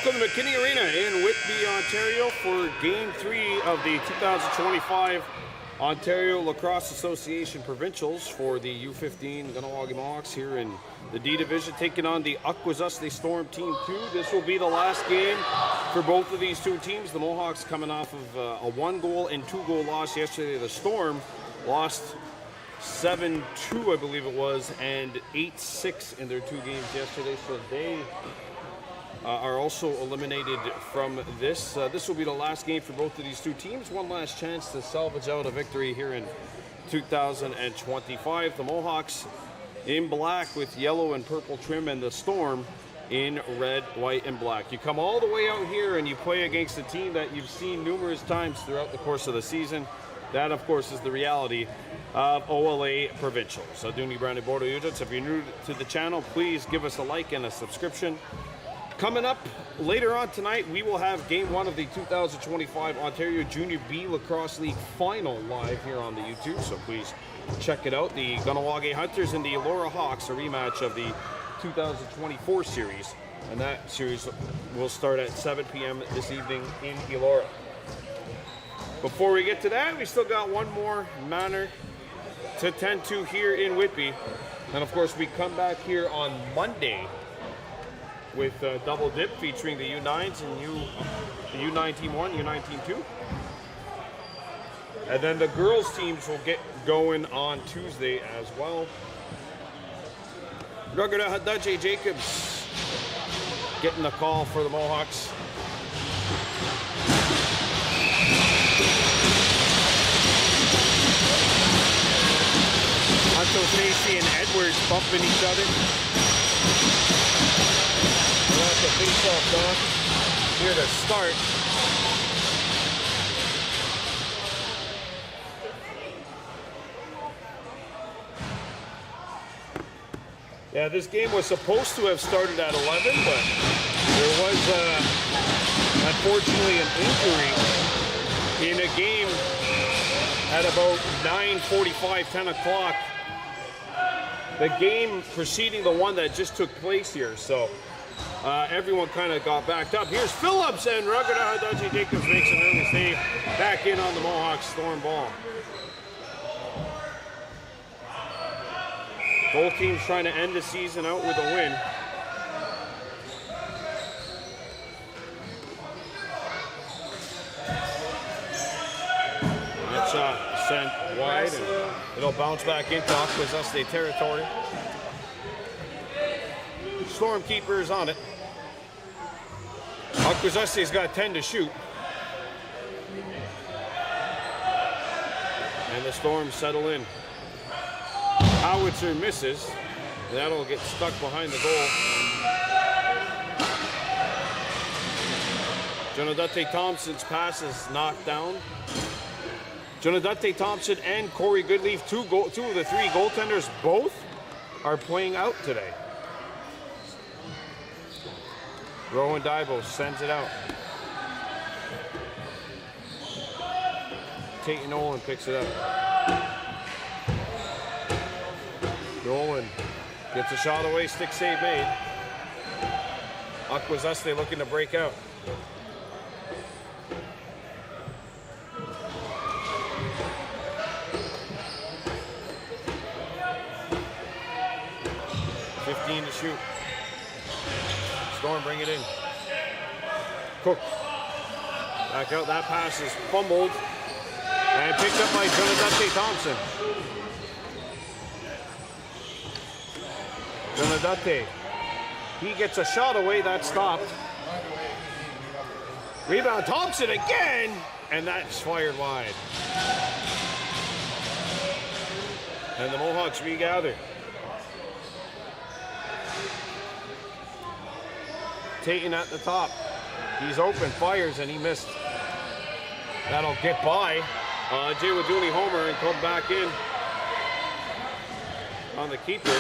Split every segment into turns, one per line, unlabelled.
Welcome to McKinney Arena in Whitby, Ontario for Game 3 of the 2025 Ontario Lacrosse Association Provincials for the U15 Kahnawake Mohawks here in the D Division, taking on the Akwesasne Storm Team 2. This will be the last game for both of these two teams. The Mohawks coming off of a 1-goal and 2-goal loss yesterday. The Storm lost 7-2, I believe it was, and 8-6 in their two games yesterday. So they are also eliminated from this. This will be the last game for both of these two teams. One last chance to salvage out a victory here in 2025. The Mohawks in black with yellow and purple trim, and the Storm in red, white, and black. You come all the way out here and you play against a team that you've seen numerous times throughout the course of the season. That, of course, is the reality of OLA Provincials. So, Duni Brandon Bordo Ujits, if you're new to the channel, please give us a like and a subscription. Coming up later on tonight, we will have Game 1 of the 2025 Ontario Junior B Lacrosse League Final live here on the YouTube, so please check it out. The Kahnawake Hunters and the Elora Hawks, a rematch of the 2024 series, and that series will start at 7 p.m. this evening in Elora. Before we get to that, we still got one more manor to tend to here in Whitby, and of course we come back here on Monday with Double Dip featuring the U9s and the U9 Team 1, U9 Team 2. And then the girls teams will get going on Tuesday as well. Ruggerda Hadaje Jacobs getting the call for the Mohawks. Hunto Stacey and Edwards bumping each other. The face-off done here to start. Yeah, this game was supposed to have started at 11, but there was unfortunately an injury in a game at about 9:45, 10 o'clock. The game preceding the one that just took place here, so everyone kind of got backed up. Here's Phillips, and Ruggerda Hadaje Jacobs makes an early save back in on the Mohawks Storm ball. Both teams trying to end the season out with a win. That shot sent wide, and it'll bounce back into Akwesasne territory. Storm keeper is on it. Akwesasne's got 10 to shoot. And the Storm settle in. Howitzer misses. That'll get stuck behind the goal. Jonadate Thompson's pass is knocked down. Jonadate Thompson and Corey Goodleaf, two of the three goaltenders, both are playing out today. Rowan Daibo sends it out. Tate Nolan picks it up. Nolan gets a shot away, stick save made. Akwesasne looking to break out. .15 to shoot. Storm bring it in. Cook. Back out. That pass is fumbled and picked up by Jonadate Thompson. Jonadate. He gets a shot away. That stopped. Rebound. Thompson again. And that's fired wide. And the Mohawks regather. Taken at the top. He's open, fires, and he missed. That'll get by. Jay Waduni homer and come back in on the keeper.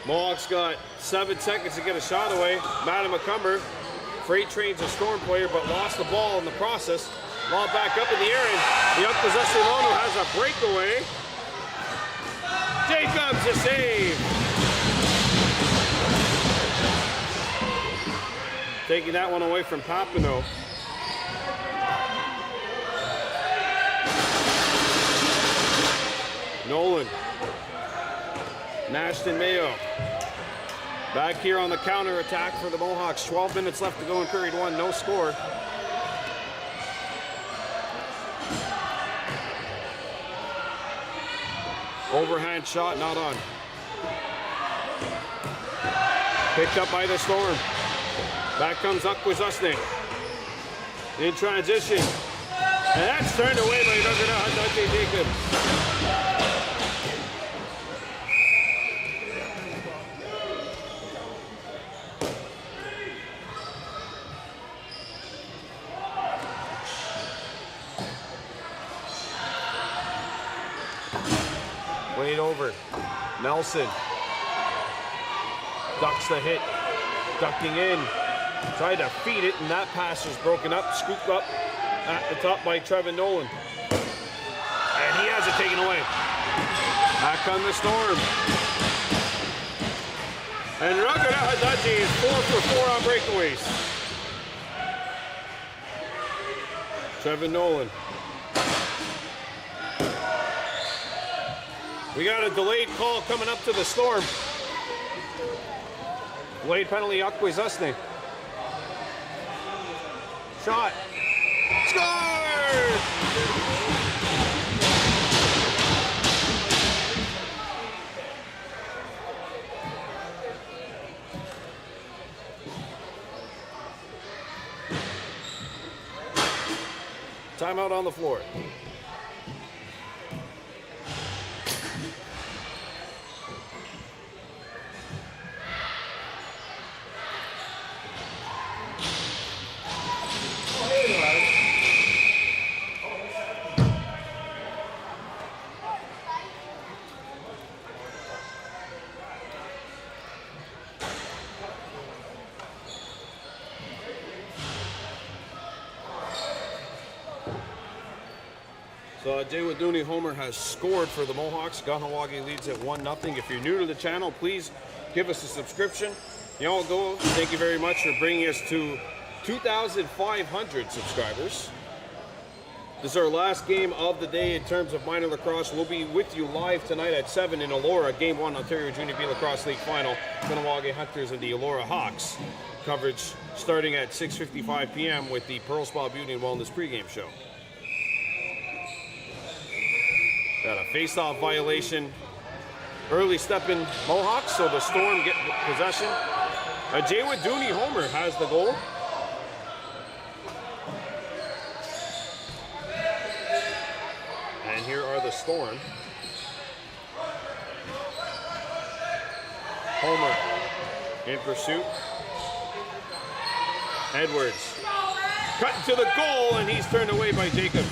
Mohawks got 7 seconds to get a shot away. Madam McCumber freight trains a Storm player, but lost the ball in the process. Ball back up in the air, and the Akwesasne Lono has a breakaway. Jacobs a save. taking that one away from Papineau. Nolan. Nashton Mayo. Back here on the counter attack for the Mohawks. 12 minutes left to go in period one. No score. Overhand shot, not on. Picked up by the Storm. Back comes Akwesasne. In transition. And that's turned away by Dr. Jacob. Played over. Nelson. Ducks the hit. Ducking in. Tried to feed it, and that pass was broken up, scooped up at the top by Trevin Nolan. And he has it taken away. Back on the Storm. And Raghunath Hadaji is 4 for 4 on breakaways. Trevin Nolan. We got a delayed call coming up to the Storm. Delayed penalty, Akwesasne. Shot. Score! Timeout on the floor. So Jay Waduni Homer has scored for the Mohawks. Kahnawake leads at 1-0. If you're new to the channel, please give us a subscription. Y'all go. Thank you very much for bringing us to 2,500 subscribers. This is our last game of the day in terms of minor lacrosse. We'll be with you live tonight at 7 in Elora, Game 1 Ontario Junior B Lacrosse League Final. Kahnawake Hunters and the Elora Hawks. Coverage starting at 6:55 p.m. with the Pearl Spa Beauty and Wellness pregame show. Got a face-off violation. Early step in Mohawks, so the Storm get possession. Jay Waduni Homer has the goal. And here are the Storm. Homer in pursuit. Edwards cut to the goal, and he's turned away by Jacobs.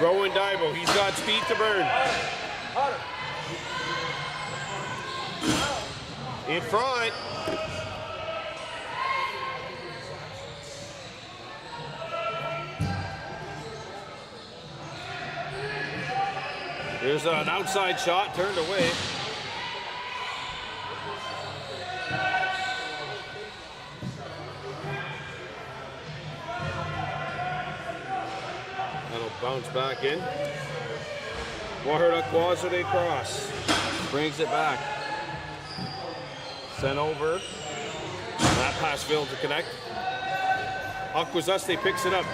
Rowan Daibo, he's got speed to burn. In front. There's an outside shot, turned away. That'll bounce back in. Akwesasne cross. Brings it back. Sent over. That pass failed to connect. Akwesasne picks it up.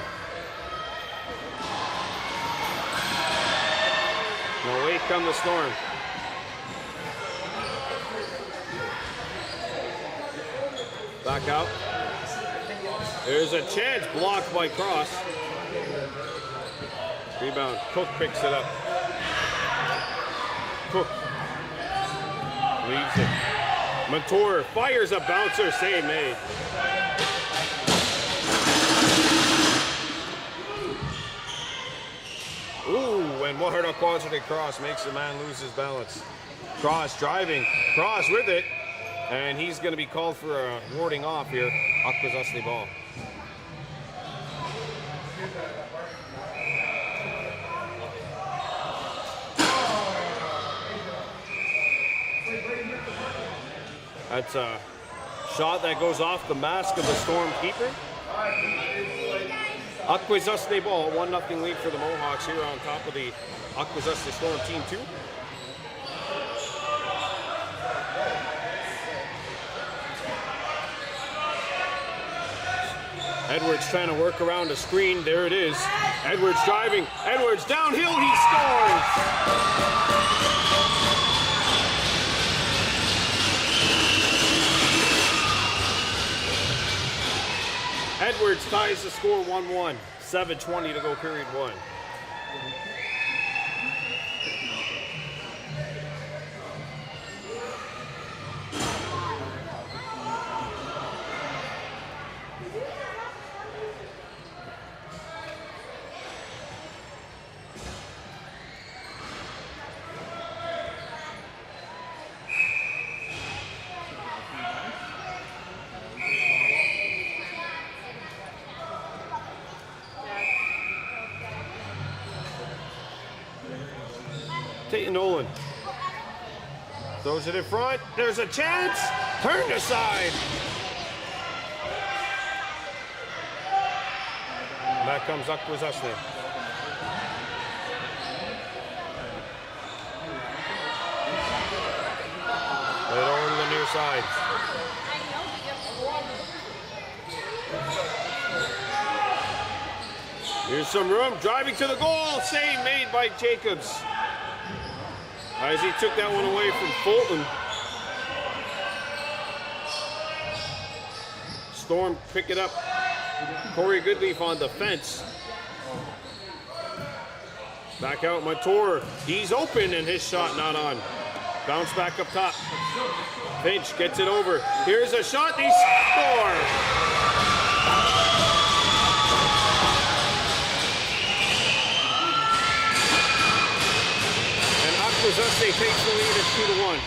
Now away come the Storm. Back out. There's a chance, blocked by Cross. Rebound, Cook picks it up. Cook leaves it. Montour fires a bouncer, save made. Ooh, and Akwesasne Cross makes the man lose his balance. Cross driving, Cross with it, and he's going to be called for a warding off here. Akwesasne ball. That's a shot that goes off the mask of the Storm keeper. Akwesasne ball, 1-0 lead for the Mohawks here on top of the Akwesasne Storm Team 2. Edwards trying to work around the screen. There it is. Edwards driving. Edwards downhill. He scores. Edwards ties the score 1-1. 7:20 to go, period 1. Nolan throws it in front. There's a chance. Turned aside. Back comes Akwesasne. Right over to the near side. Here's some room. Driving to the goal. Save made by Jacobs. As he took that one away from Fulton. Storm pick it up. Corey Goodleaf on defense. Back out Montour. He's open and his shot not on. Bounce back up top. Finch gets it over. Here's a shot. They score. Akwesasne takes the lead at 2-1.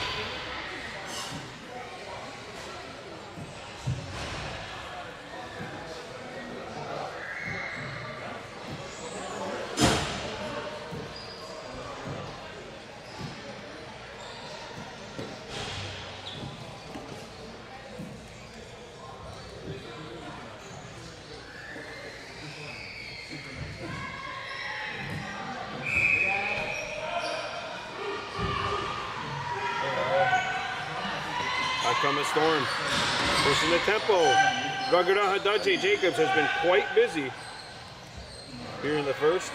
Come a Storm, pushing the tempo. Raghunath Hadaje Jacobs has been quite busy here in the first.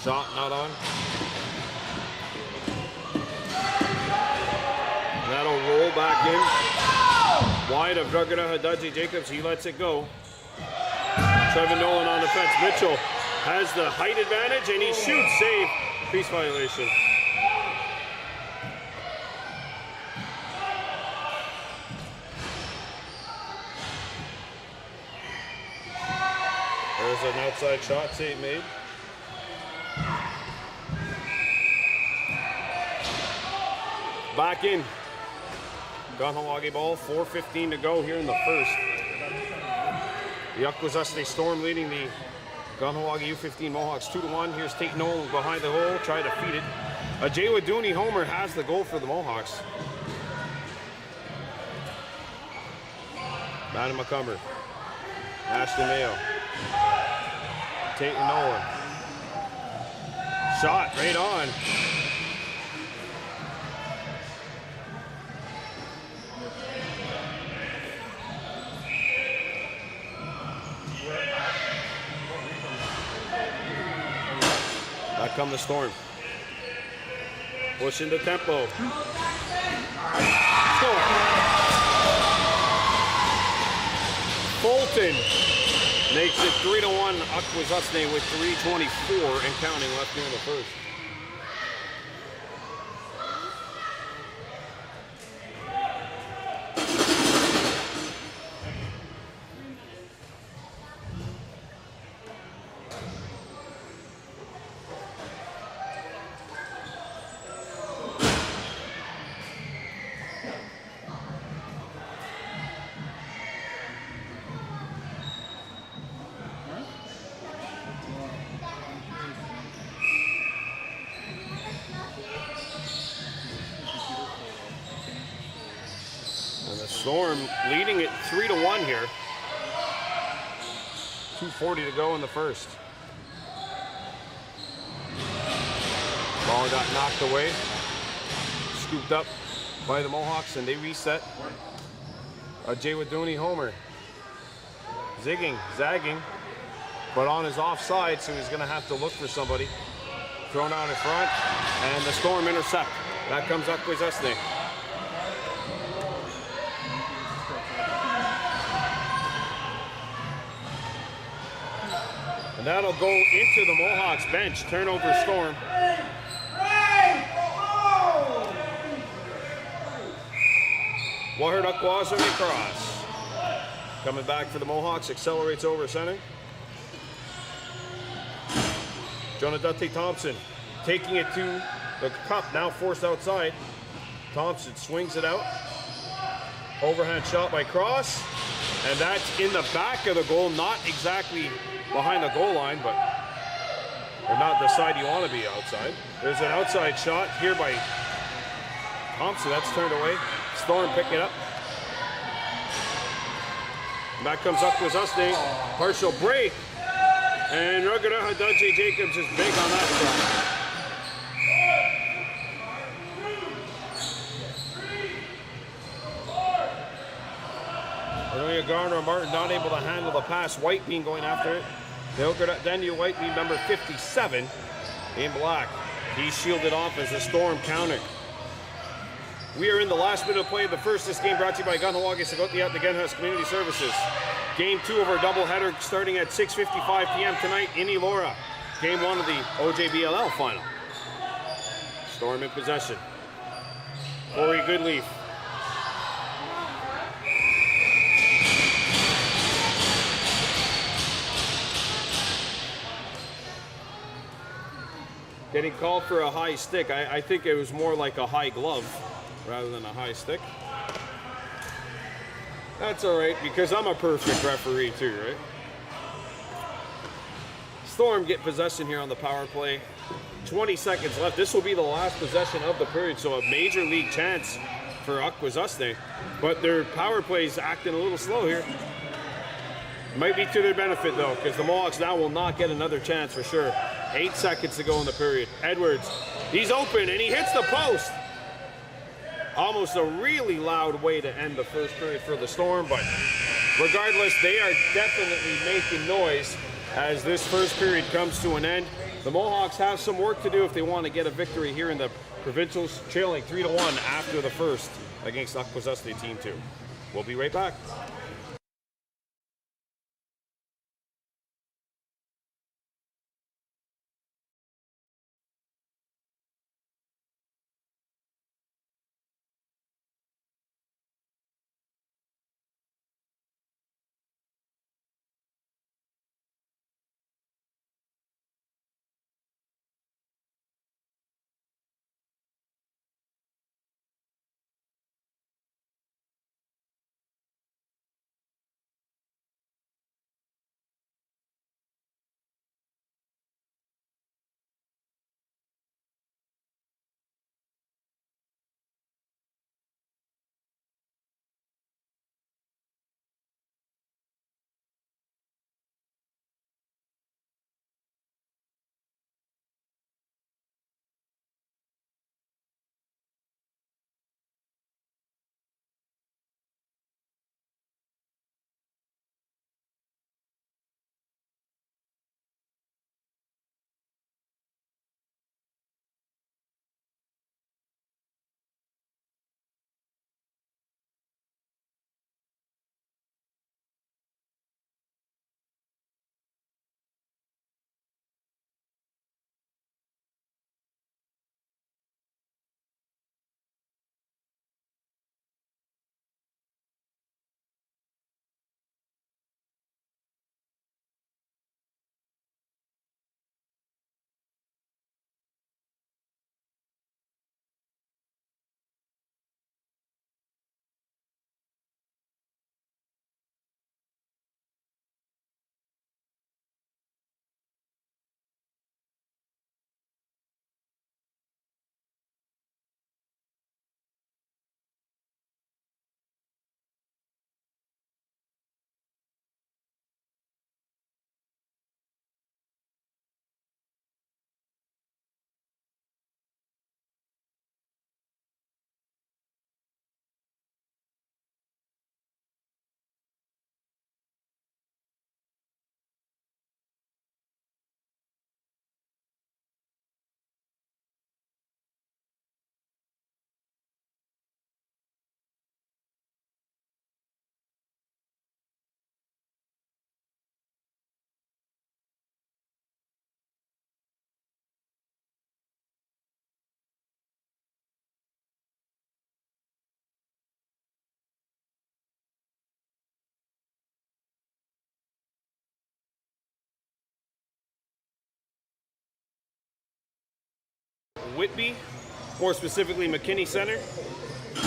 Shot not on. That'll roll back in. Wide of Raghunath Hadaje Jacobs, he lets it go. Trevor Nolan on the fence. Mitchell has the height advantage and he shoots, save, crease violation. There's an outside shot, save made. Back in. Kahnawake ball, 4:15 to go here in the first. The Akwesasne Storm leading the Kahnawake U15 Mohawks 2-1. Here's Tate Nolan behind the hole, try to feed it. A Jay Waduni homer has the goal for the Mohawks. Madden McCumber. Ashton Mayo. Tate Nolan. Shot right on. Back come the Storm. Pushing the tempo. Score. Fulton makes it 3-1. Akwesasne with 3:24 and counting left here in the first. Storm leading it 3-1 here. 2:40 to go in the first. Ball got knocked away, scooped up by the Mohawks, and they reset. Jay Waduni homer. Zigging, zagging, but on his offside, so he's going to have to look for somebody. Thrown out in front, and the Storm intercept. That comes up Akwesasne. And that'll go into the Mohawks bench. Turnover Storm. Wahid Akwesasne cross. Coming back for the Mohawks, accelerates over center. Jonadate Thompson taking it to the cup, now forced outside. Thompson swings it out. Overhand shot by Cross. And that's in the back of the goal, not exactly behind the goal line, but or not the side you want to be outside. There's an outside shot here by Thompson. That's turned away. Storm pick it up. Back comes Akwesasne. Partial break. And Ruggiero Hadaji Jacobs is big on that shot. Garner Martin not able to handle the pass. Whitebean going after it. Daniel Whitebean, number 57, in black. He's shielded off as the Storm counter. We are in the last minute of play of the first. This game brought to you by Kahnawake Sagotiat, the Genhouse Community Services. Game 2 of our doubleheader starting at 6:55 p.m. tonight in Elora. Game 1 of the OJBLL final. Storm in possession. Corey Goodleaf. Getting called for a high stick. I think it was more like a high glove rather than a high stick. That's all right, because I'm a perfect referee too, right? Storm get possession here on the power play. 20 seconds left. This will be the last possession of the period, so a major league chance for Akwesasne. But their power play is acting a little slow here. Might be to their benefit though, because the Mohawks now will not get another chance for sure. 8 seconds to go in the period. Edwards, he's open and he hits the post. Almost a really loud way to end the first period for the Storm, but regardless, they are definitely making noise as this first period comes to an end. The Mohawks have some work to do if they want to get a victory here in the Provincials, trailing 3-1 after the first against Akwesasne Team 2. We'll be right back. Whitby, more specifically McKinney Center.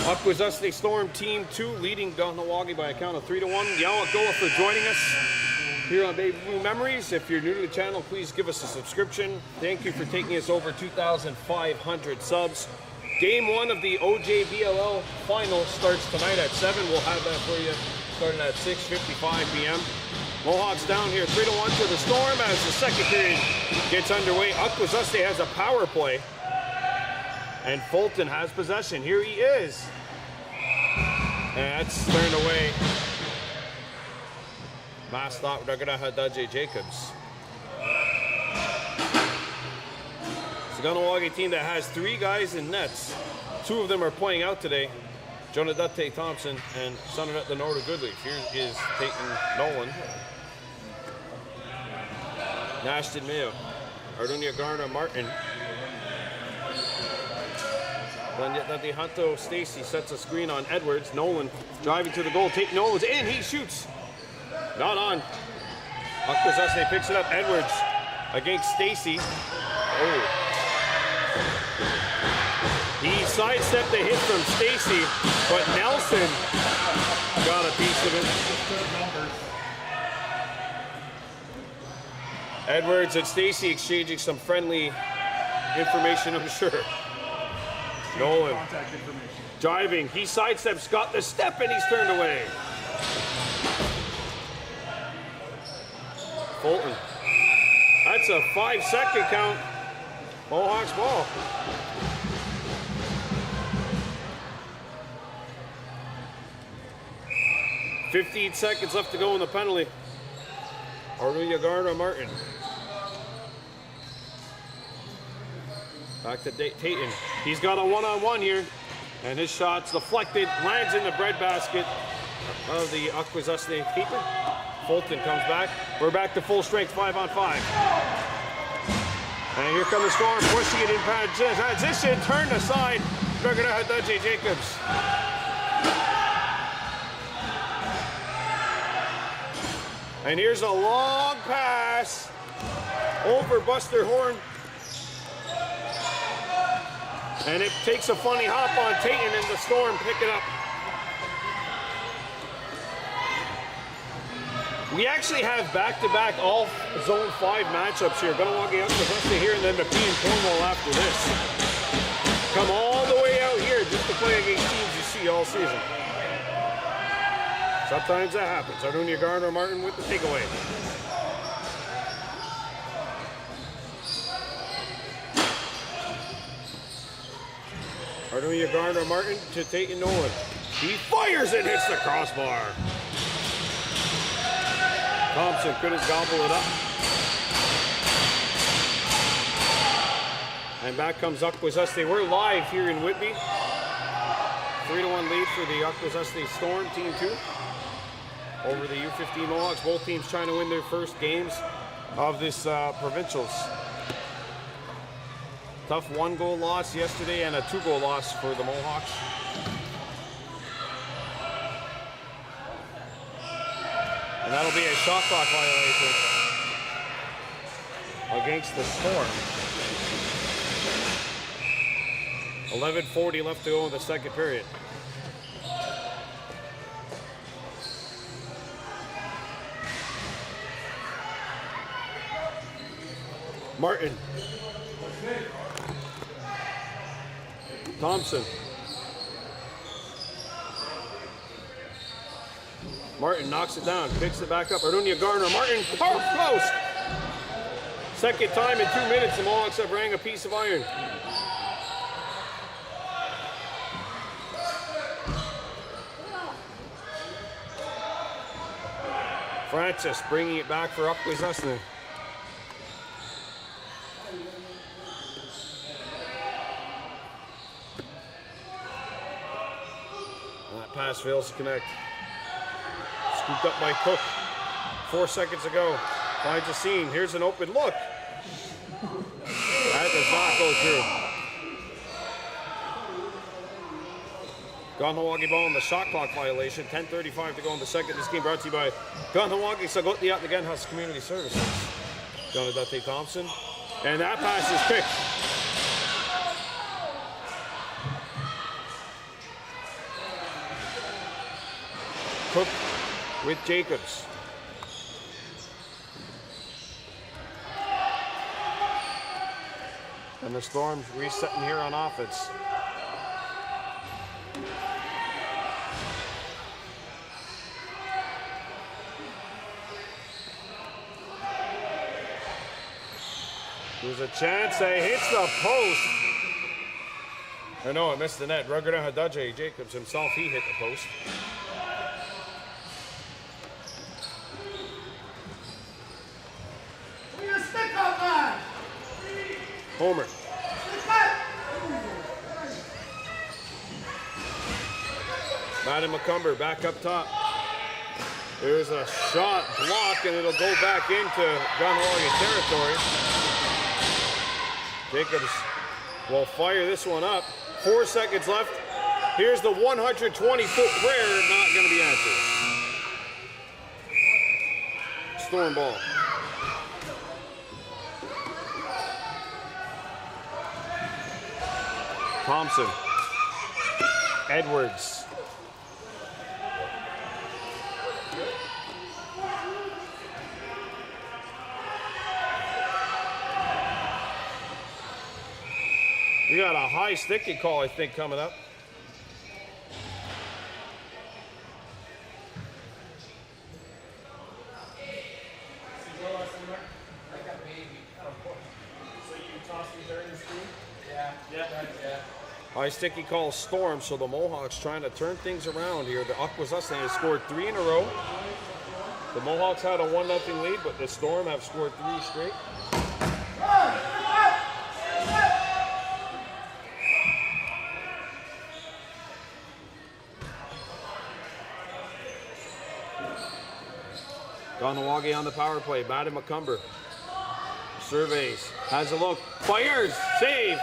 Akwesasne Storm Team 2 leading Kahnawake by a count of 3-1. Yawakoa for joining us here on Baby Blue Memories. If you're new to the channel, please give us a subscription. Thank you for taking us over 2,500 subs. Game 1 of the OJBLL final starts tonight at 7. We'll have that for you starting at 6:55 p.m. Mohawks down here 3-1 to the Storm as the second period gets underway. Akwesasne has a power play. And Fulton has possession. Here he is. And that's turned away. Mass stop, Kahnawake Jacobs. It's a Kahnawake team that has 3 guys in nets. 2 of them are playing out today. Jonadate Thompson and Sonaret the Norda Goodleaf. Here is Peyton Nolan. Nashton Mayo. Ardunia Garner Martin. Then Hunto Stacy sets a screen on Edwards. Nolan driving to the goal. Take Nolan's in. He shoots. Not on. Akwesasne picks it up. Edwards against Stacy. Oh. He sidestepped the hit from Stacy, but Nelson got a piece of it. Edwards and Stacy exchanging some friendly information, I'm sure. Nolan driving, he sidesteps, got the step, and he's turned away. Fulton. That's a 5-second count. Mohawks ball. $15 seconds left to go in the penalty. Ardunia Garner Martin. Back to Tayton. He's got a one-on-one here, and his shot's deflected, lands in the breadbasket of the Akwesasne keeper. Fulton comes back. We're back to full strength, 5-on-5. And here comes the Storm, pushing it in transition, turned aside. Kahnawake Jacobs. And here's a long pass over Buster Horn. And it takes a funny hop on Tayton, and the Storm pick it up. We actually have back-to-back all Zone 5 matchups here. Kahnawake Akwesasne here, and then McKee and Cornwall after this. Come all the way out here just to play against teams you see all season. Sometimes that happens. Ardunia Garner Martin with the takeaway. Ardunia Garner Martin to Tayton Nolan. He fires and hits the crossbar. Thompson couldn't gobble it up. And back comes Akwesasne. We're live here in Whitby. 3-1 lead for the Akwesasne Storm, Team 2. Over the U15 Mohawks. Both teams trying to win their first games of this Provincials. Tough 1-goal loss yesterday and a 2-goal loss for the Mohawks. And that'll be a shot clock violation against the Storm. 11:40 left to go in the second period. Martin. Thompson. Martin knocks it down, picks it back up. Ardunia Garner Martin, post! Second time in 2 minutes, the Mohawks have rang a piece of iron. Francis bringing it back for Akwesasne. That pass fails to connect. Scooped up by Cook 4 seconds ago. Finds a seam. Here's an open look. That does not go through. Kahnawake ball in the shot clock violation. 10:35 to go in the second. This game brought to you by Kahnawake Sagotti at the Genhouse Community Services. Jonadate Thompson. And that pass is picked. Cook with Jacobs. And the Storm's resetting here on offense. There's a chance that hits the post. Or no, it missed the net. Ruggerda Hadaje Jacobs himself, he hit the post. Homer. Madden McCumber back up top. There's a shot block and it'll go back into Kahnawake territory. Jacobs will fire this one up. 4 seconds left. Here's the 120-foot prayer, not going to be answered. Storm ball. Thompson. Edwards. We got a high sticky call, I think, coming up. High sticky call Storm, so the Mohawks trying to turn things around here. The Akwesasne has scored 3 in a row. The Mohawks had a 1-0 lead, but the Storm have scored 3 straight. Kahnawake on the power play. Madden McCumber surveys, has a look, fires, save.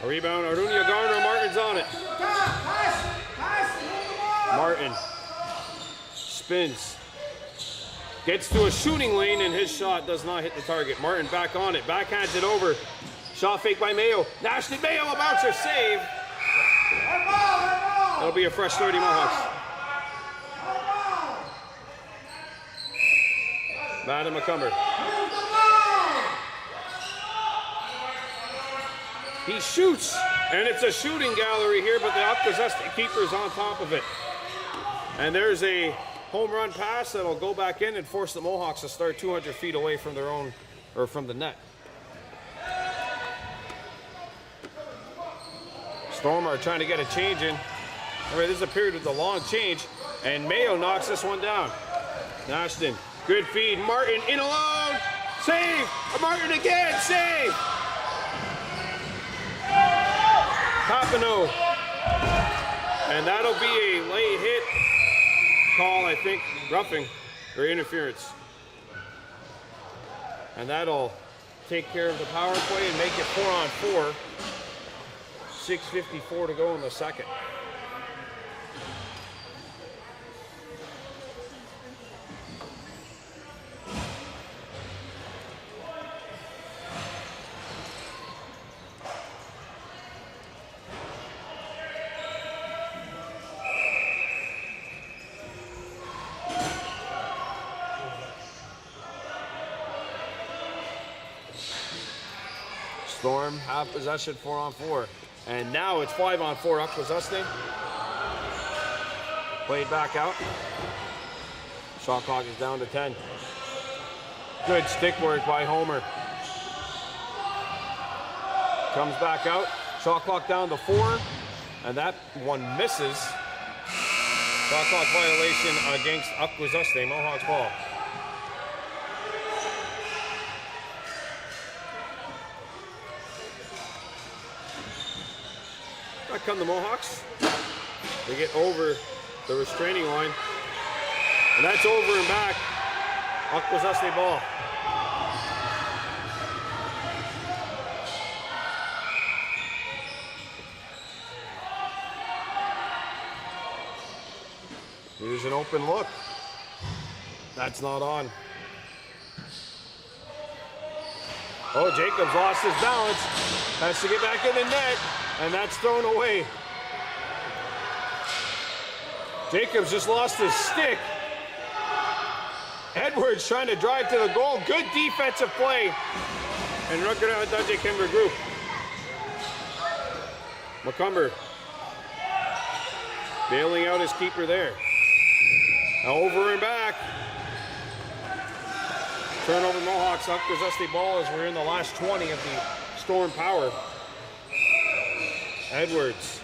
A rebound, Arunia Garner, Martin's on it. Martin spins, gets to a shooting lane, and his shot does not hit the target. Martin back on it, backhands it over. Shot fake by Mayo. National Mayo, a bouncer save. That'll be a fresh 30 Mohawks. Madden McCumber. He shoots, and it's a shooting gallery here, but the Akwesasne keeper's on top of it. And there's a home run pass that'll go back in and force the Mohawks to start 200 feet away from their own, or from the net. Storm are trying to get a change in. All right, this is a period with a long change, and Mayo knocks this one down. Ashton, good feed, Martin in alone, save, Martin again, save. Papineau, and that'll be a late hit call, I think, roughing or interference. And that'll take care of the power play and make it 4-on-4. 6:54 to go in the second. Storm have possession 4-on-4. And now it's 5-on-4 Akwesasne. Played back out. Shot clock is down to 10. Good stick work by Homer. Comes back out. Shot clock down to 4. And that one misses. Shot clock violation against Akwesasne. Mohawks ball. Back come the Mohawks. They get over the restraining line. And that's over and back. Akwesasne ball. Here's an open look. That's not on. Oh, Jacobs lost his balance. Has to get back in the net, and that's thrown away. Jacobs just lost his stick. Edwards trying to drive to the goal. Good defensive play. And Rutgers Dodge can regroup. McCumber bailing out his keeper there. Over and back. Turnover Mohawks. Akwesasne ball as we're in the last 20 of the Storm Power. Edwards.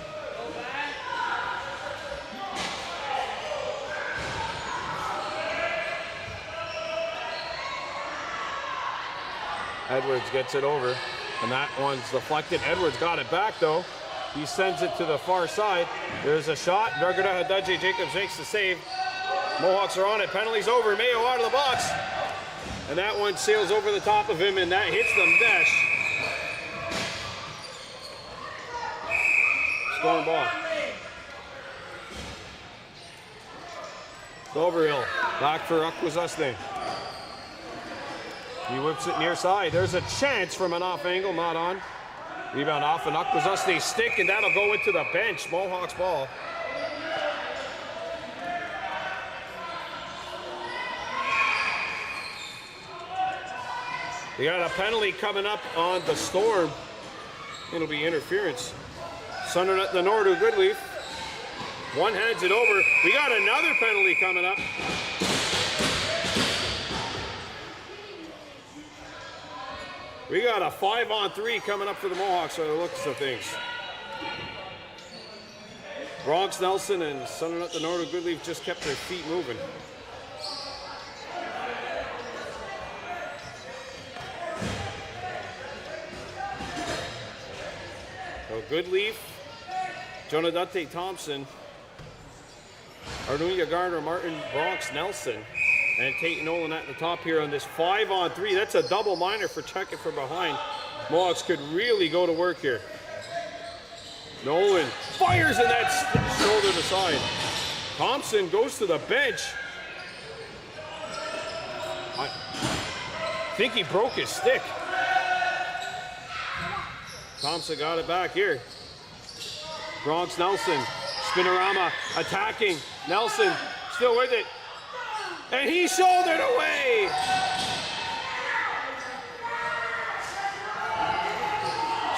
Edwards gets it over, and that one's deflected. Edwards got it back, though. He sends it to the far side. There's a shot. Ruggerda Hadaje Jacobs makes the save. Mohawks are on it. Penalty's over. Mayo out of the box. And that one sails over the top of him, and that hits the mesh. Storm ball. Silverhill back for Akwesasne. He whips it near side. There's a chance from an off angle, not on. Rebound off an Akwesasne stick, and that'll go into the bench. Mohawks ball. We got a penalty coming up on the Storm. It'll be interference. Sunderland at the Nordu Goodleaf. One heads it over. We got another penalty coming up. We got a 5-on-3 coming up for the Mohawks by the looks of things. Bronx Nelson and Sunderland at the Nordu Goodleaf just kept their feet moving. So Goodleaf, Jonadate Thompson, Ardunia Gardner, Martin, Bronx Nelson, and Tate Nolan at the top here on this 5-on-3. That's a double minor for checking from behind. Mohawks could really go to work here. Nolan fires in that shoulder to side. Thompson goes to the bench. I think he broke his stick. Thompson got it back here. Bronx Nelson, spinorama attacking. Nelson still with it. And he shouldered away.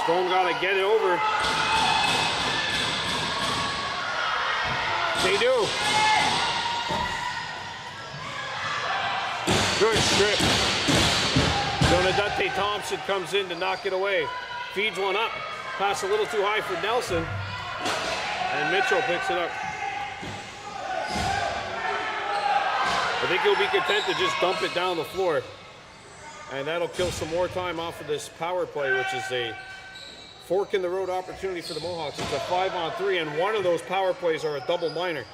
Storm got to get it over. They do. Good strip. Jonadate Thompson comes in to knock it away. Feeds one up. Pass a little too high for Nelson. And Mitchell picks it up. I think he'll be content to just dump it down the floor. And that'll kill some more time off of this power play, which is a fork in the road opportunity for the Mohawks. It's a 5-on-3, and one of those power plays are a double minor.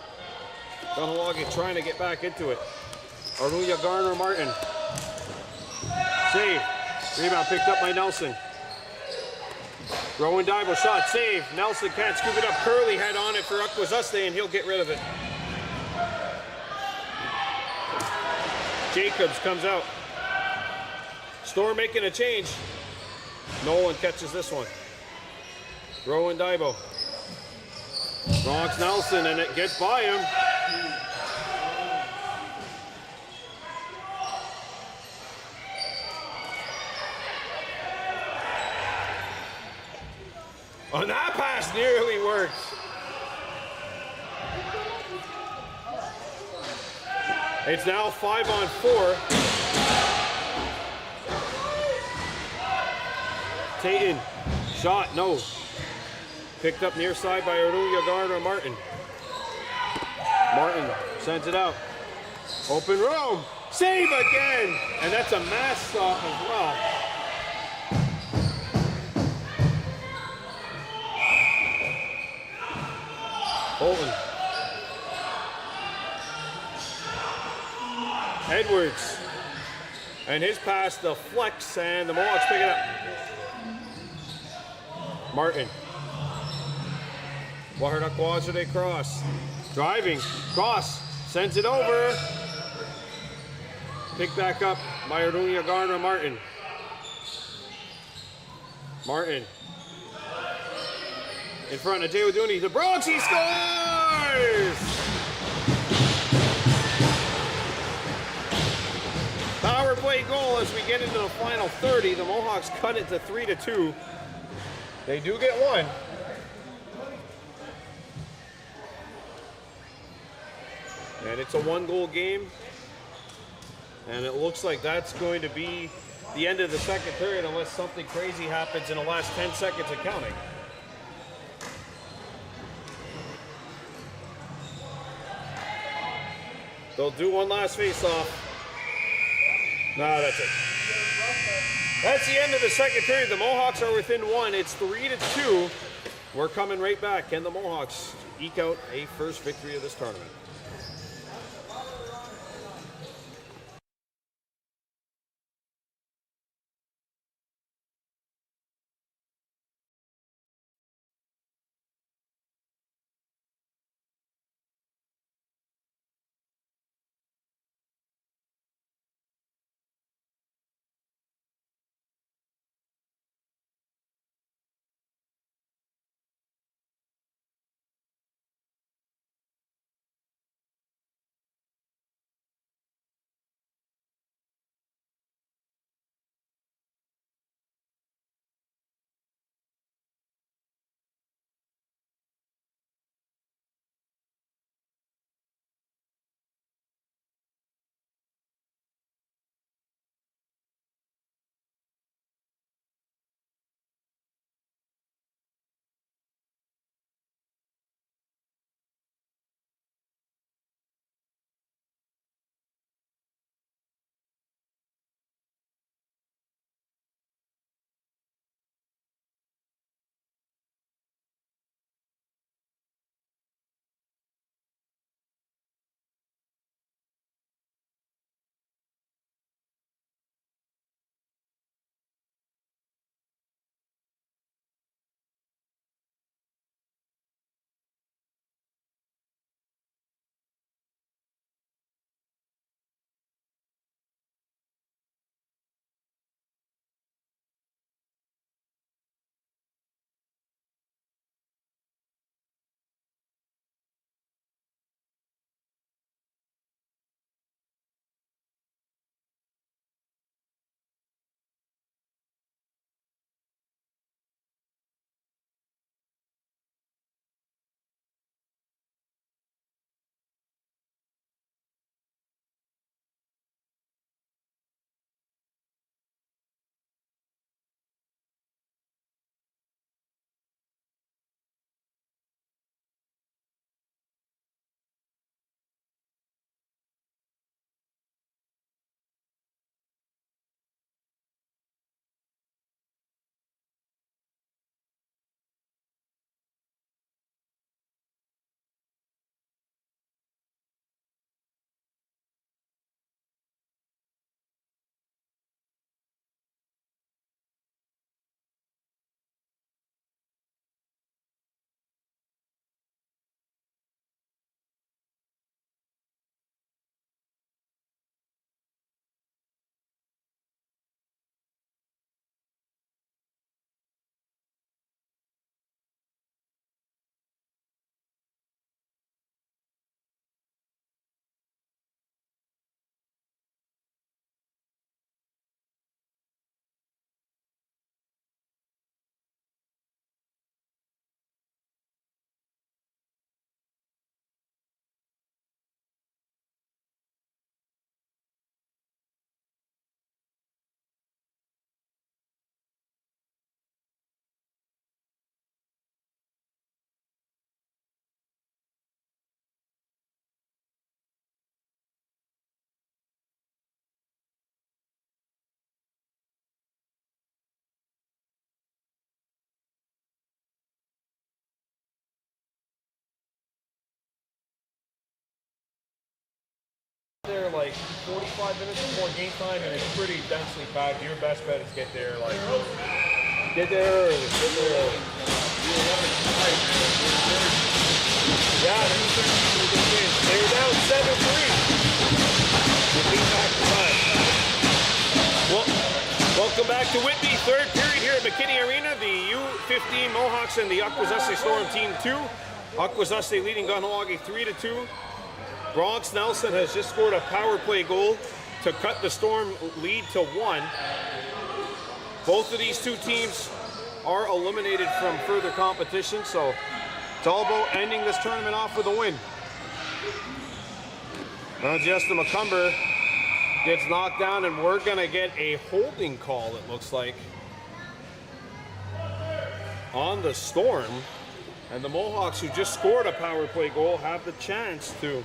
Kahnawake trying to get back into it. Ardunia Garner Martin. Save. Rebound picked up by Nelson. Rowan Dybel shot, save. Nelson can't scoop it up. Curley had on it for Akwesasne, and he'll get rid of it. Jacobs comes out. Storm making a change. Nolan catches this one. Rowan Dybel. Bronx Nelson, and it gets by him. Oh, that pass nearly worked. It's now 5-on-4. Tayton, shot, no. Picked up near side by Ardunia Gardner Martin. Martin sends it out. Open room, save again! And that's a mass stop as well. Bolton. Edwards. And his pass deflects, and the Mohawks pick it up. Martin. Waharda cross. Driving. Cross. Sends it over. Picked back up by Ardunia Gardner Martin. Martin. In front of Jay Waduni. The Bronx, he scores! play goal as we get into the final 30. The Mohawks cut it to 3-2. They do get one. And it's a one-goal game. And it looks like that's going to be the end of the second period unless something crazy happens in the last 10 seconds of counting. They'll do one last face-off. No, that's it. That's the end of the second period. The Mohawks are within one. It's 3-2. We're coming right back. Can the Mohawks eke out a first victory of this tournament? There like 45 minutes before game time, and it's pretty densely packed. Your best bet is get there like get there early. Get there early. Yeah, they're down 7-3. They came back to time. Well, welcome back to Whitby. Third period here at McKinney Arena. The U15 Mohawks and the Akwesasne Storm Team 2. Akwesasne leading Kahnawake 3-2. Bronx Nelson has just scored a power play goal to cut the Storm lead to 1. Both of these two teams are eliminated from further competition, so it's all about ending this tournament off with a win. Justin McCumber gets knocked down, and we're going to get a holding call, it looks like, on the Storm. And the Mohawks, who just scored a power play goal, have the chance to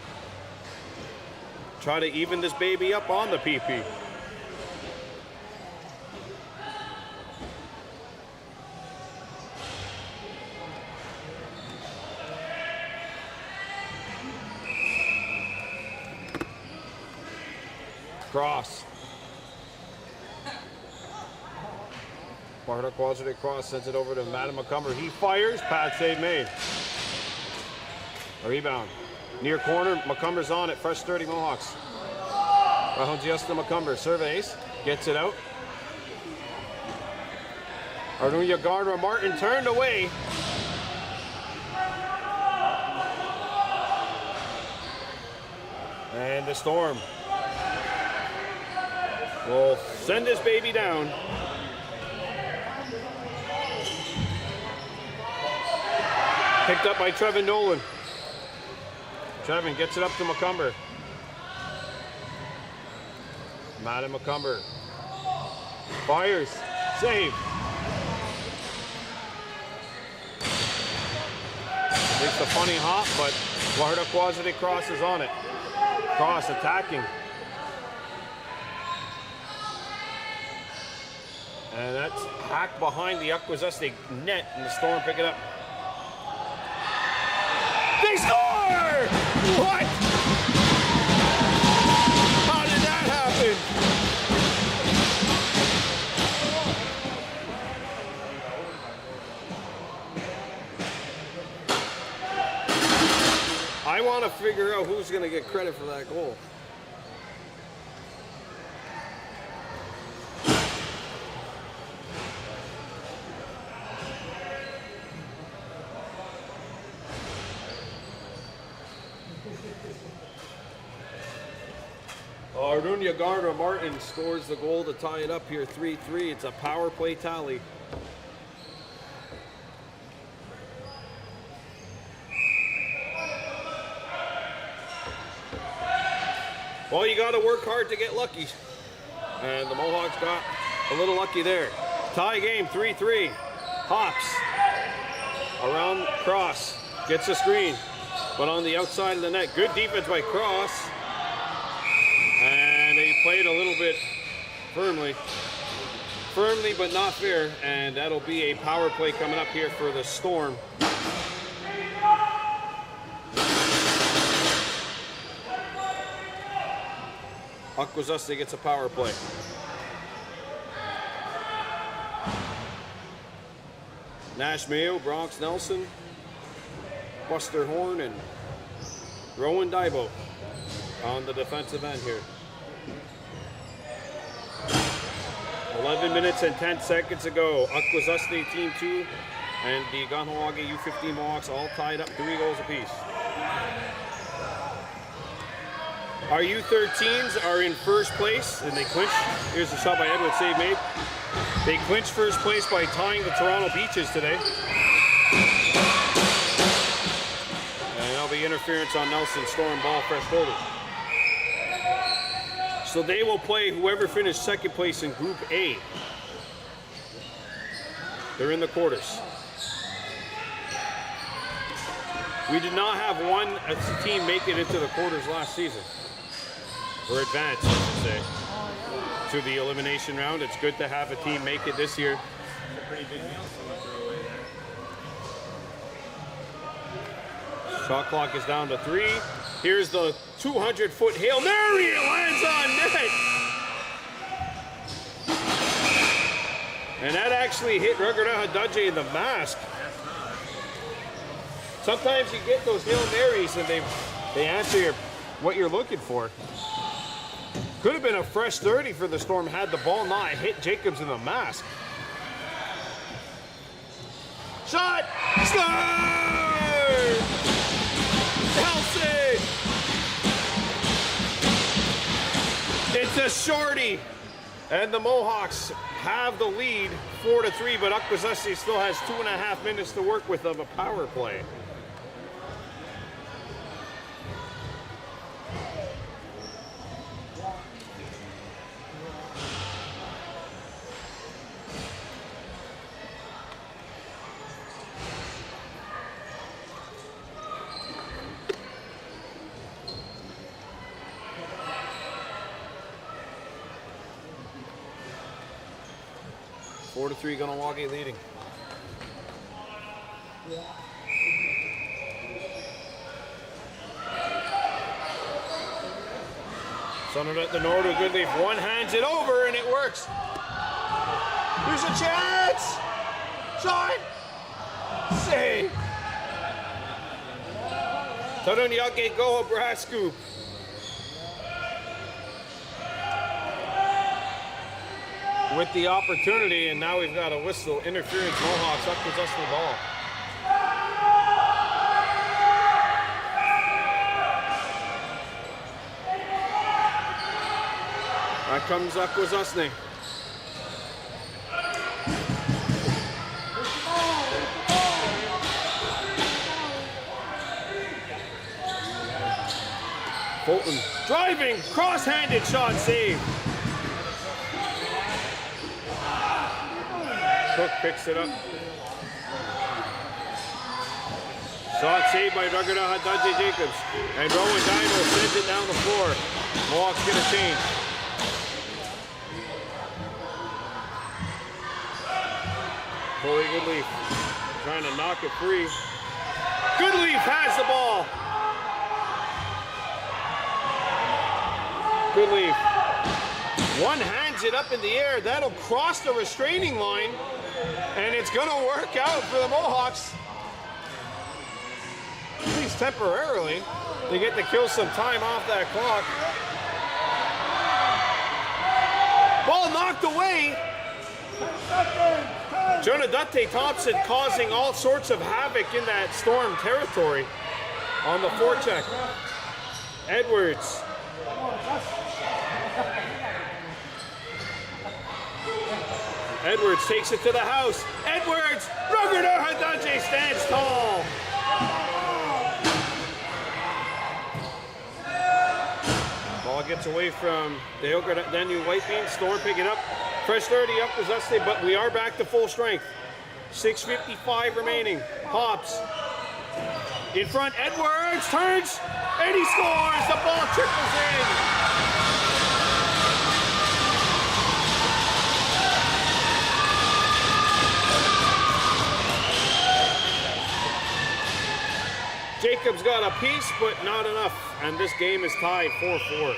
try to even this baby up on the PP. Cross. Akwesasne cross, sends it over to Madden McCumber. He fires, pad save made. A rebound. Near corner, McCumber's on it, fresh 30 Mohawks. Justin McCumber surveys, gets it out. Arnuya Gardner Martin turned away. And the Storm will send this baby down. Picked up by Trevin Nolan. Trevin gets it up to McCumber. Madden McCumber fires, save. Takes a funny hop, but Akwesasne crosses on it. Cross attacking. And that's hacked behind the Akwesasne net, and the Storm pick it up. They score! What? How did that happen? I want to figure out who's going to get credit for that goal. Arnuya Gardner Martin scores the goal to tie it up here 3-3. It's a power play tally. Well, you got to work hard to get lucky. And the Mohawks got a little lucky there. Tie game 3-3. Hops around Cross. Gets a screen. But on the outside of the net. Good defense by Cross. And they played a little bit firmly but not fair, and that'll be a power play coming up here for the Storm. Akwesasne gets a power play. Nash Mayo, Bronx Nelson, Buster Horn, and Rowan Dybo on the defensive end here. 11 minutes and 10 seconds ago. Akwesasne Team 2 and the Kahnawake U15 Mohawks all tied up 3 goals apiece. Our U13s are in first place, and they clinch. Here's a shot by Edward, save made. They clinch first place by tying the Toronto Beaches today. And there'll be interference on Nelson. Storm ball, fresh forward. So they will play whoever finished second place in Group A. They're in the quarters. We did not have one team make it into the quarters last season. Or advance, I should say, to the elimination round. It's good to have a team make it this year.
It's a pretty big meal someone threw away there.
Shot clock is down to 3. Here's the 200-foot Hail Mary. It lands on net. And that actually hit Ruggerda Hadaje in the mask. Sometimes you get those Hail Marys and they answer what you're looking for. Could have been a fresh 30 for the Storm had the ball not hit Jacobs in the mask. Shot! Score! Helsinki! It's It's a shorty. And the Mohawks have the lead 4-3, but Akwesasne still has 2.5 minutes to work with of a power play. Four to 3, Kahnawake leading. Sundered at the north, a good leaf. One hands it over and it works. There's a chance! Shot! Save! Kahnawake go, brass scoop. With the opportunity, and now we've got a whistle. Interference, Mohawks, Akwesasne ball. That comes Akwesasne. Fulton driving, cross-handed shot save. Cook picks it up. Shot saved by Raghunath Hadadje Jacobs. And Rowan Dino sends it down the floor. Mohawks get a change. Corey Goodleaf trying to knock it free. Goodleaf has the ball. Goodleaf. One hands it up in the air. That'll cross the restraining line. And it's going to work out for the Mohawks. At least temporarily. They get to kill some time off that clock. Ball knocked away. Jonadate Thompson causing all sorts of havoc in that Storm territory on the forecheck. Edwards. Edwards takes it to the house. Edwards! Raghunath Hadadje stands tall. Ball gets away from the Daniel Whitebeam. Storm pick it up. Fresh 30 Akwesasne, but we are back to full strength. 6:55 remaining. Hops. In front, Edwards turns, and he scores! The ball trickles in. Jacobs got a piece, but not enough. And this game is tied 4-4.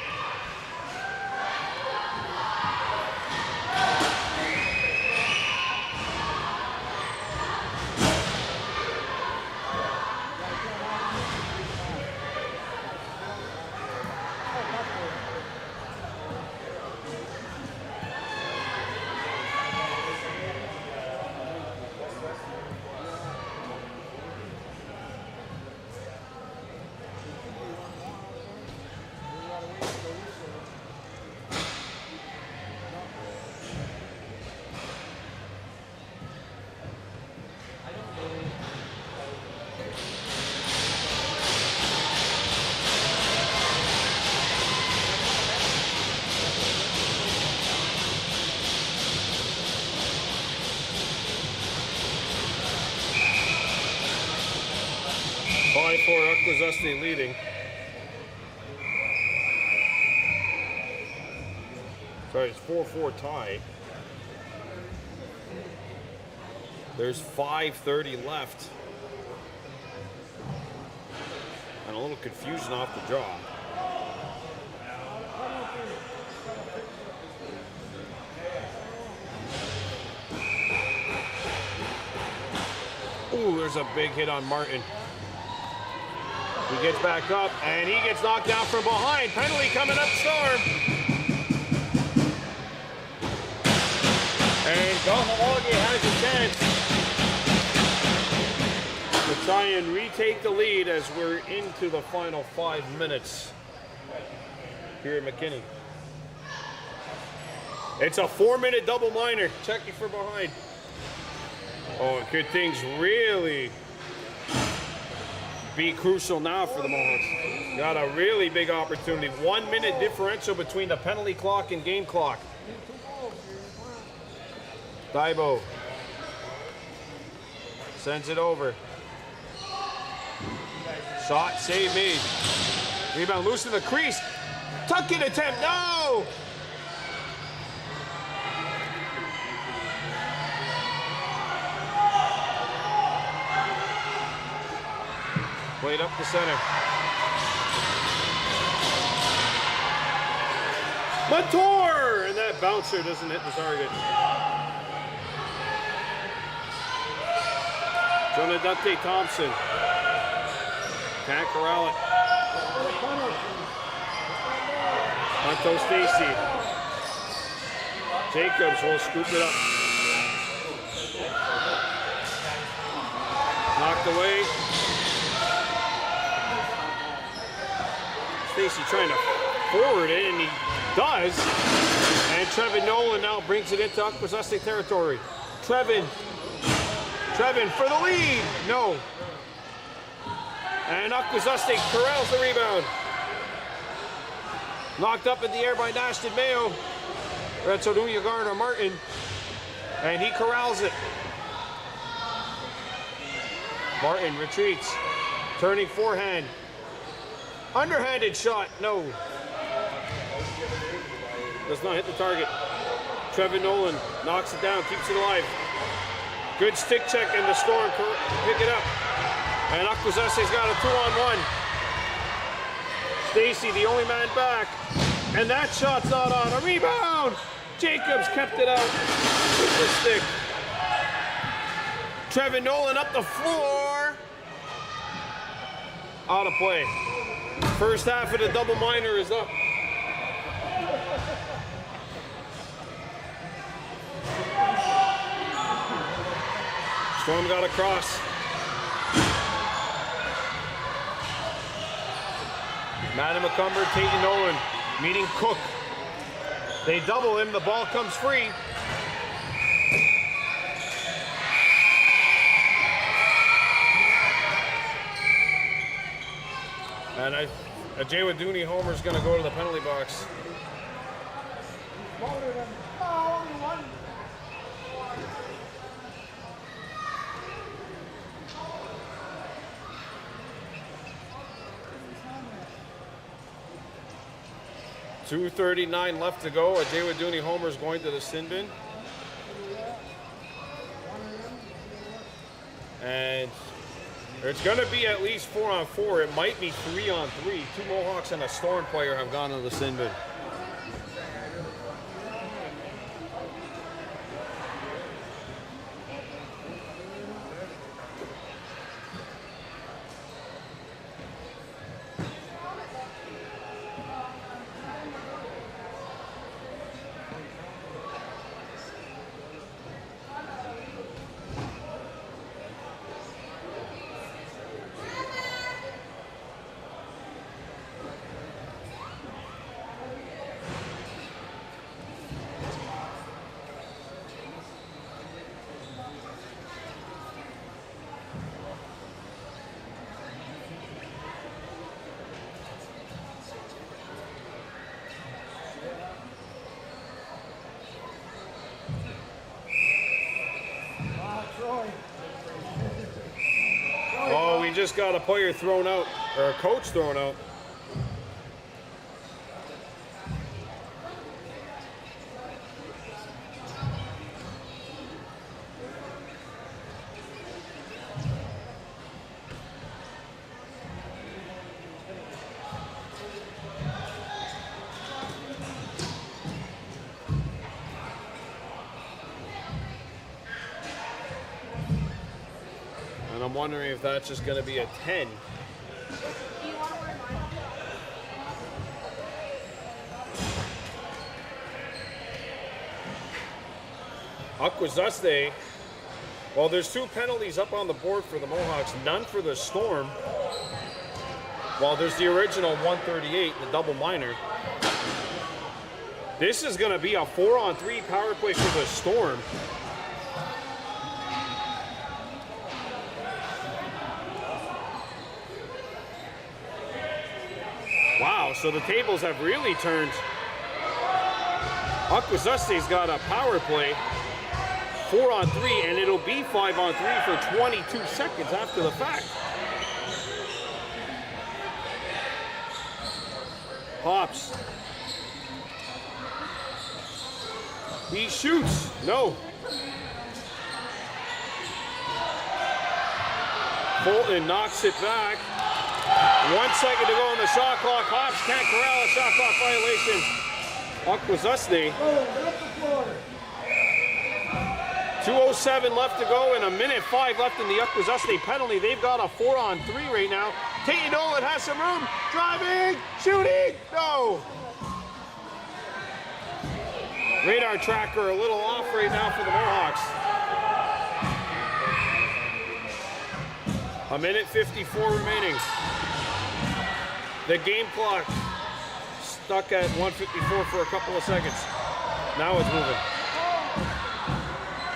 Akwesasne leading. Sorry, it's 4-4 tie. There's 5:30 left. And a little confusion off the draw. Ooh, there's a big hit on Martin. He gets back up, and he gets knocked down from behind. Penalty coming up, Storm. And Kahnawake has a chance to try and retake the lead as we're into the final 5 minutes here at McKinney. It's a 4-minute double minor. Checking for behind. Oh, could things really be crucial now for the Mohawks? Got a really big opportunity. 1 minute differential between the penalty clock and game clock. Daibo sends it over. Shot, save made. Rebound loose in the crease. Tuck-in attempt, no! Played up the center. Montour! And that bouncer doesn't hit the target. Jonadante Thompson. Can't corral it. Monto Stacy. Jacobs will scoop it up. Knocked away. Stacy trying to forward it, and he does. And Trevin Nolan now brings it into Akwesasne territory. Trevin for the lead. No. And Akwesasne corrals the rebound. Knocked up in the air by Nashton Mayo. Retsodunya Garner Martin. And he corrals it. Martin retreats. Turning forehand. Underhanded shot. No. Does not hit the target. Trevin Nolan knocks it down, keeps it alive. Good stick check, and the Storm pick it up. And Akwesasne's got a 2-on-1. Stacy, the only man back. And that shot's not on. A rebound! Jacobs kept it out with the stick. Trevin Nolan up the floor. Out of play. First half of the double minor is up. Storm got across. Madden McCumber, Tate Nolan meeting Cook. They double him, the ball comes free. And a Jay Waduni homer is going to go to the penalty box. .239 left to go. A Jay Waduni homer is going to the sin bin. And it's going to be at least 4-on-4. It might be 3-on-3. 2 Mohawks and a Storm player have gone to the sin bin. Oh, we just got a player thrown out, or a coach thrown out. I'm wondering if that's just going to be a 10. Akwesasne, well, there's 2 penalties up on the board for the Mohawks, none for the Storm. While there's the original 138, the double minor. This is going to be a 4-on-3 power play for the Storm. Wow, so the tables have really turned. Akwesasne's got a power play, 4-on-3, and it'll be 5-on-3 for 22 seconds after the fact. Pops. He shoots. No. Fulton knocks it back. 1 second to go on the shot clock. Hobbs can't corral a shot clock violation. Akwesasne. 2:07 left to go and 1:05 left in the Akwesasne penalty. They've got a 4-on-3 right now. Tate Nolan has some room. Driving. Shooting. No. Radar tracker a little off right now for the Mohawks. 1:54 remaining. The game clock stuck at 1:54 for a couple of seconds. Now it's moving.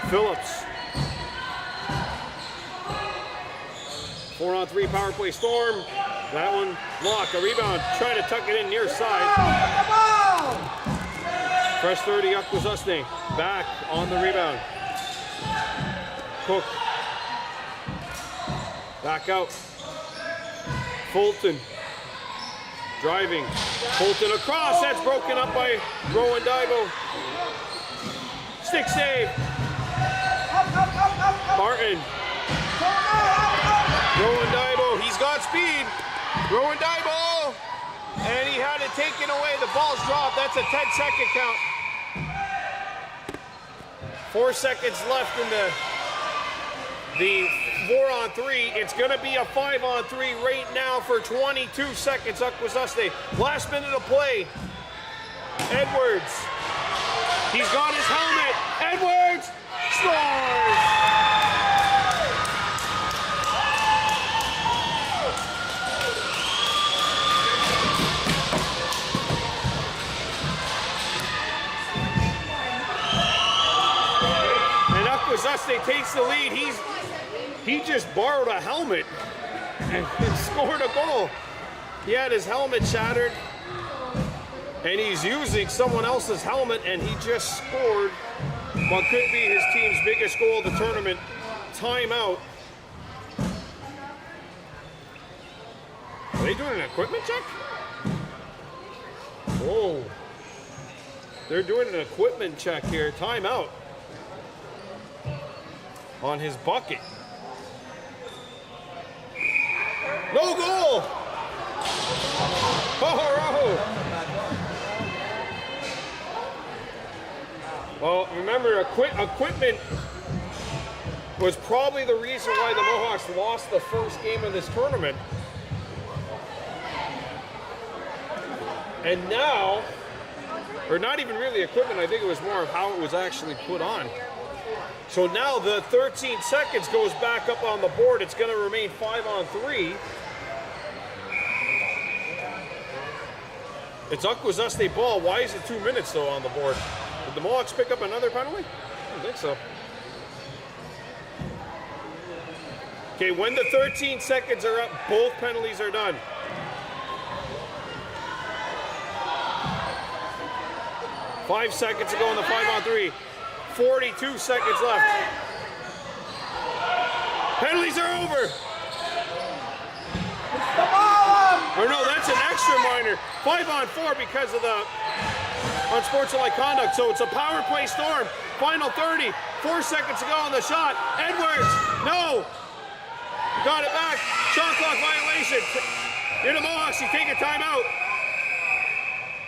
Phillips. 4-on-3 power play Storm. That one blocked. A rebound. Trying to tuck it in near side. Fresh 30 Akwesasne. Back on the rebound. Cook. Back out. Fulton. Driving. Fulton across. That's broken up by Rowan Daibo. Stick save. Martin. Rowan Daibo. He's got speed. Rowan Daibo. And he had it taken away. The ball's dropped. That's a 10-second count. 4 seconds left in the 4-on-3. It's going to be a 5-on-3 right now for 22 seconds. Akwesasne. Last minute of play. Edwards. He's got his helmet. Edwards scores. And Akwesasne takes the lead. He just borrowed a helmet and scored a goal. He had his helmet shattered, and he's using someone else's helmet, and he just scored what could be his team's biggest goal of the tournament. Timeout. Are they doing an equipment check? Whoa. They're doing an equipment check here. Timeout on his bucket. No goal! Oh! Well, remember, equipment was probably the reason why the Mohawks lost the first game of this tournament. And now, or not even really equipment, I think it was more of how it was actually put on. So now the 13 seconds goes back up on the board. It's going to remain 5-on-3. It's Akwesasne ball. Why is it 2 minutes though on the board? Did the Mohawks pick up another penalty? I don't think so. Okay, when the 13 seconds are up, both penalties are done. Five seconds to go in the 5-on-3. 42 seconds left. Penalties are over. Or no, that's an extra minor. 5-on-4 because of the unsportsmanlike conduct. So it's a power play Storm. Final 30. 4 seconds to go on the shot. Edwards. No. Got it back. Shot clock violation. You're the Mohawks. You take a timeout.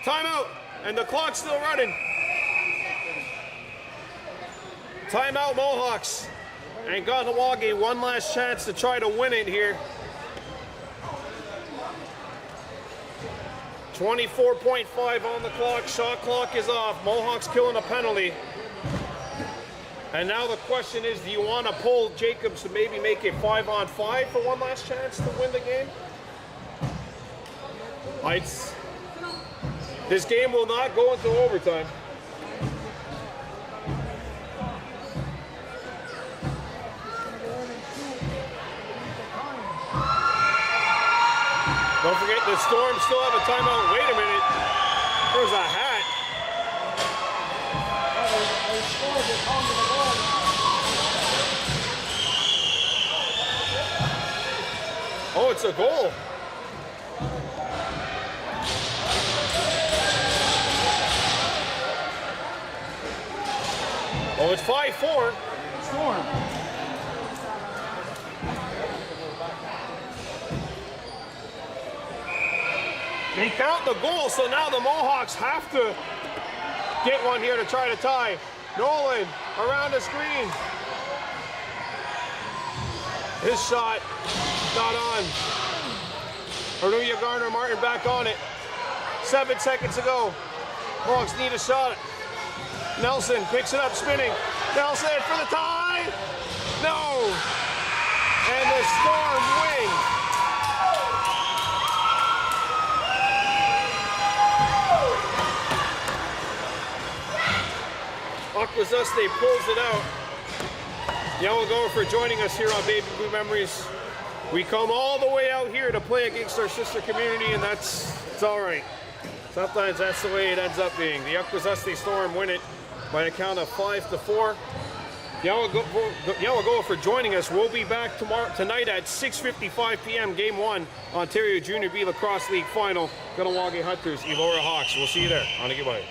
Timeout. And the clock's still running. Timeout Mohawks. And Kahnawake one last chance to try to win it here. 24.5 on the clock. Shot clock is off. Mohawks killing a penalty. And now the question is, do you want to pull Jacobs to maybe make it 5-on-5 for one last chance to win the game? This game will not go into overtime. Don't forget the Storm still have a timeout. Wait a minute. There's a hat. Oh, it's a goal. Oh, it's 5-4.
Storm.
They count the goal, so now the Mohawks have to get one here to try to tie. Nolan around the screen. His shot not on. Aruya Garner Martin back on it. 7 seconds ago. Mohawks need a shot. Nelson picks it up, spinning. Nelson for the tie. No. And the Storm win. Akwesasne pulls it out. Yellow Gopher for joining us here on Baby Blue Memories. We come all the way out here to play against our sister community, and it's all right. Sometimes that's the way it ends up being. The Akwesasne Storm win it by a count of 5-4. Yellow Gopher for joining us. We'll be back tonight at 6:55 p.m. Game 1, Ontario Junior B Lacrosse League Final. Kahnawake Hunters, Elora Hawks. We'll see you there. On a goodbye.